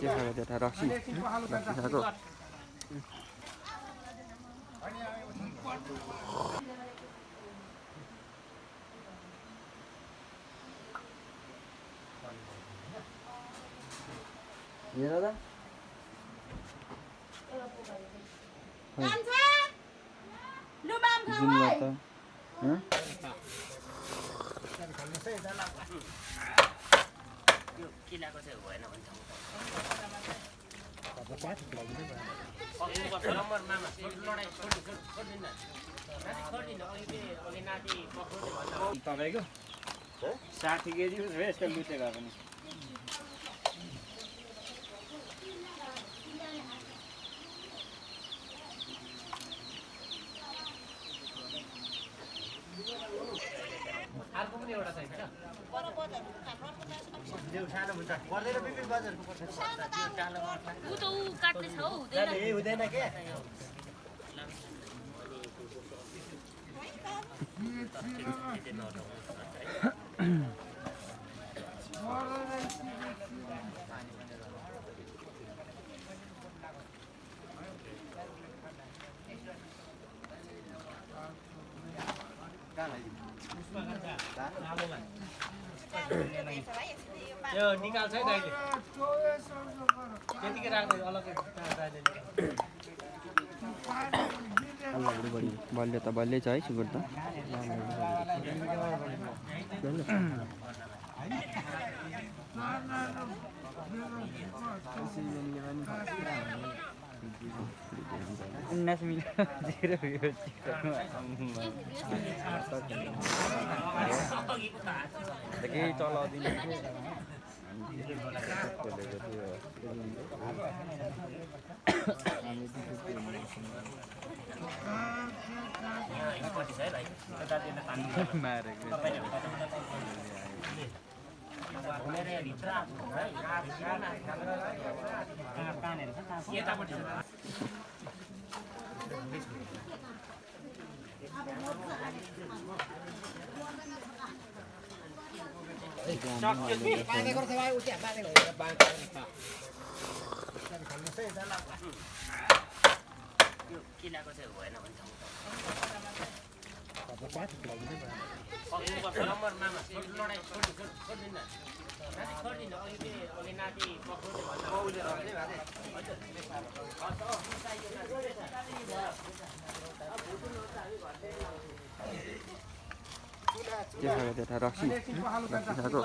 देखाएको त्यता रक्सी खाएको दादा किलाको चाहिँ भएन भन्छ तपाईँको 60 केजी यस्तो लुटेको पनि अर्को पनि एउटा छैन हुँदैन के यो निकाल्छ है दाइले त्यतिकै राख्दै अलग्गै बल्ल त बल्लै छ है सुकुर त केही चलाउँदिन किलाको चाहिँ भएन भन्छ देखाएको त्यता रक्सी खाएको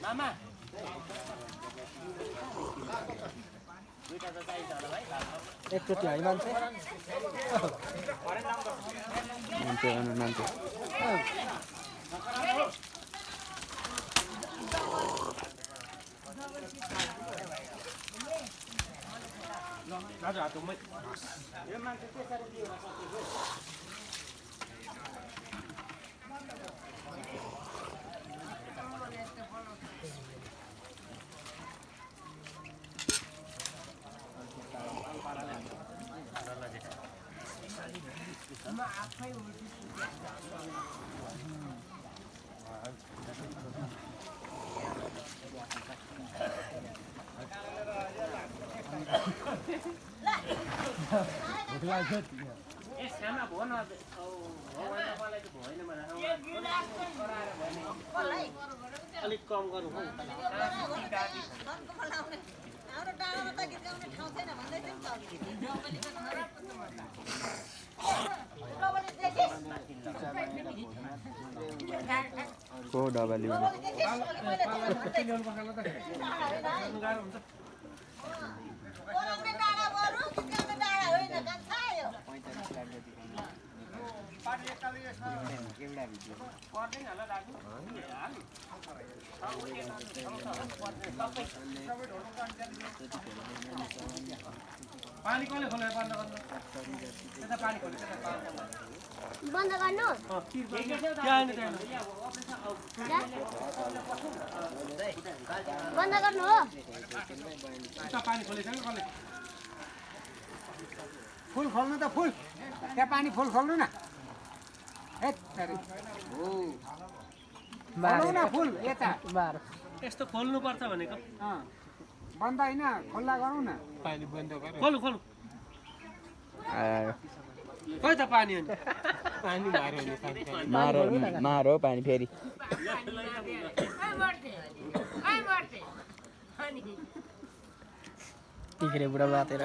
मामा एकचोटि है मान्छे मान्छे सानो भयो न अलिक कम गरौँ को डबली पानी कसले खोले बन्द गर्नु त्यता पानी खोले बन्द गर्नु बन्द गर्नु हो पानी खोलेछ नि कसले फुल खोल्नु त फुल त्यहाँ पानी फुल खोल्नु न फुल यता यस्तो खोल्नु पर्छ भनेको बन्द होइन खुल्ला गरौँ न खोल्नु खोल्नु आयो खोइ त पानी अनि मारो पानी फेरि टिकरे बुढा बातेर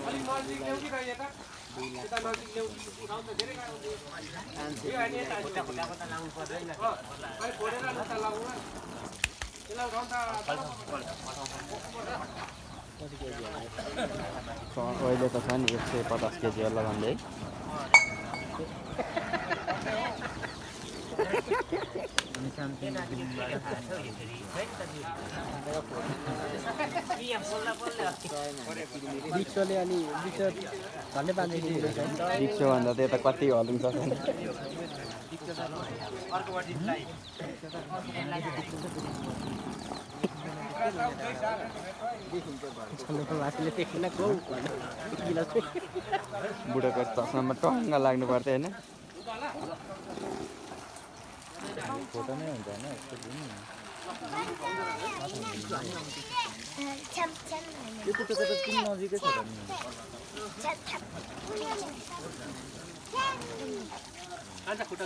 अलिक नजिक ल्याउ कि गाई यता यता नजिक ल्याउ उठाउँछ धेरै गाई आउँछ यो अनि यता खुट्टा लाउनु पर्दैन खै फोडेर खुट्टा लाउनु त्यसलाई उठाउँदा अहिले त छ नि 150 केजी होला भन्दै रिक्सोले अलि रिक्सो झन्डै 5 केजी रिक्सो भन्दा त यता कति हल्नु सक्छ नि मासुले देखेन गौ बुढोको चस्मामा टङ्ग लाग्नु पर्छ होइन फोटो नै हुन्छ होइन यो कुटो त किन नजिकै छ अन्त खुट्टा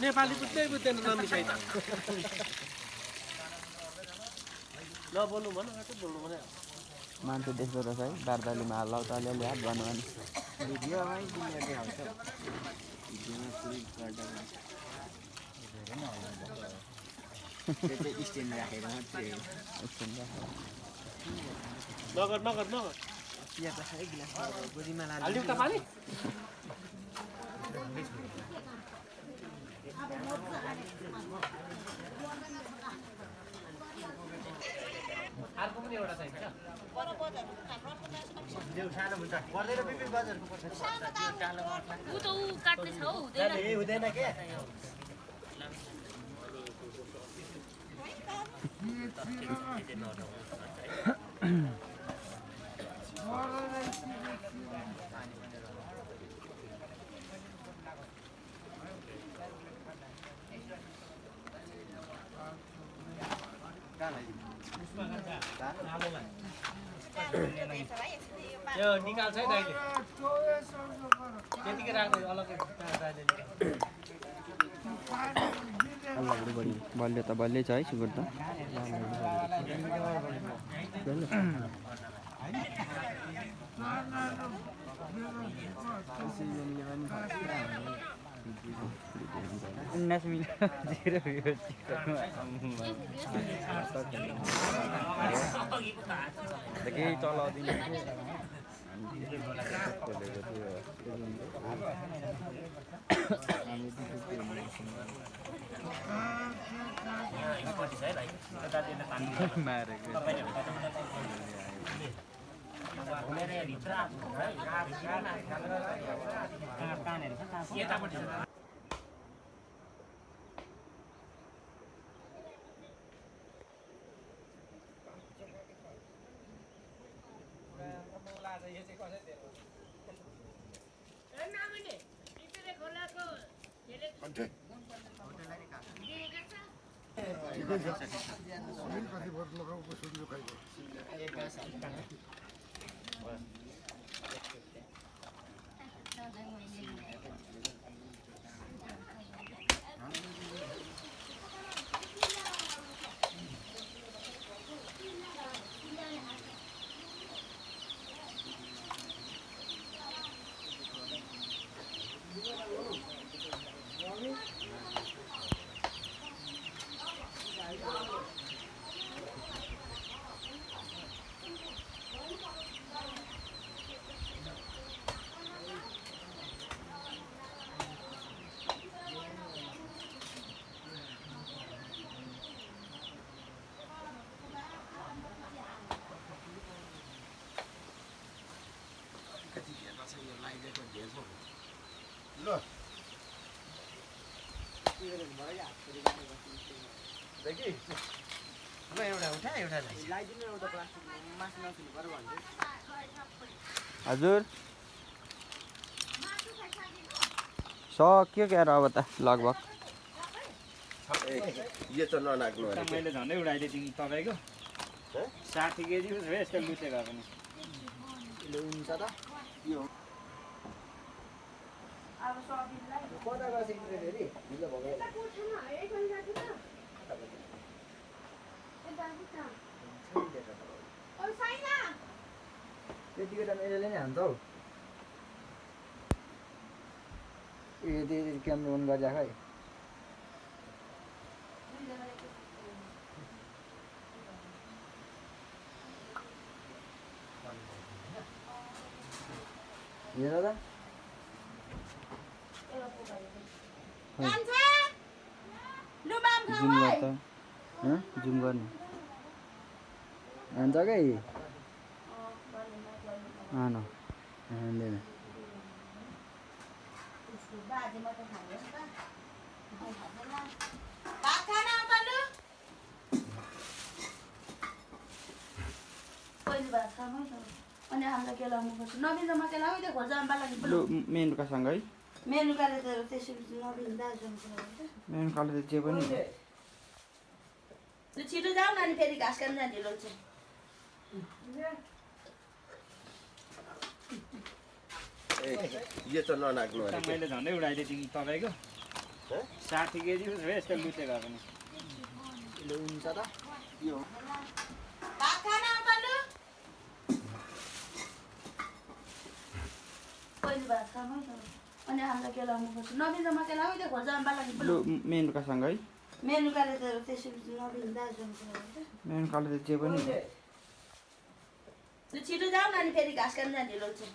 नेपाली बुझ्दै बुझ्दैन नमिसाइ त नबोल्नु भन बोल्नु भने मान्छे देख्दो रहेछ है बारदालीमा हाल्ला त अलिअलि हात भन्नु भने भिडियोमै दुनियाँ देखाउँछ भिडियोमा क्लिक गर्दा त्यो चाहिँ स्ट्यान्ड राखेर मात्रै हो नगर नगर नगर हालिदिउँ त पानी अर्को पनि एउटा चाहिन्छ ऊ त ऊ काट्दैछ हौ हुँदैन के यो निकाल्छ है दाइले त्यतिकै राख्दै अलग्गै दाइले बलियो त बलियै छ है सुँगुर त केही चलाउँदिन हजुर सक्यो क्या र अब त लगभग यो त ननाग्नु अरे मैले झन्डै उडाइदिएँ तपाईँको 60 केजी उस भयो यस्तो लुतेको पनि त्यतिको त मैले नै हान्छ हौ क्यामेरा अन गरिराख है हेर त जुम गर त जुम गर्ने हान्छ क्या आन हान्दैन अनि हामीलाई के लाउनु पर्छ नबिन्दामा के लाउ त्यो घर जानु लागि लु मेनुकासँग है मेनुकाले त त्यसरी नबिन दाजुको मेनुकाले त जे पनि छिटो जाऊ न अनि फेरि घाँस काट्नु जाने ढिलो चाहिँ यो त ननाग्नु अरे मैले झन्डै उडाइदिएँ तपाईँको 60 केजी उस भयो यस्तो लुतेको पनि हुन्छ त भात खान आउँछ लु पहिले भात खानु अनि हामीलाई के लाउनु पर्छ नबिन्दामा के लाउ त्यो घर जानु लागि लु मेनुकासँग है मेनुकाले त त्यसरी नबिन दाजुको मेनुकाले त जे पनि छिटो जाऊ न अनि फेरि घाँस काट्नु जाने ढिलो चाहिँ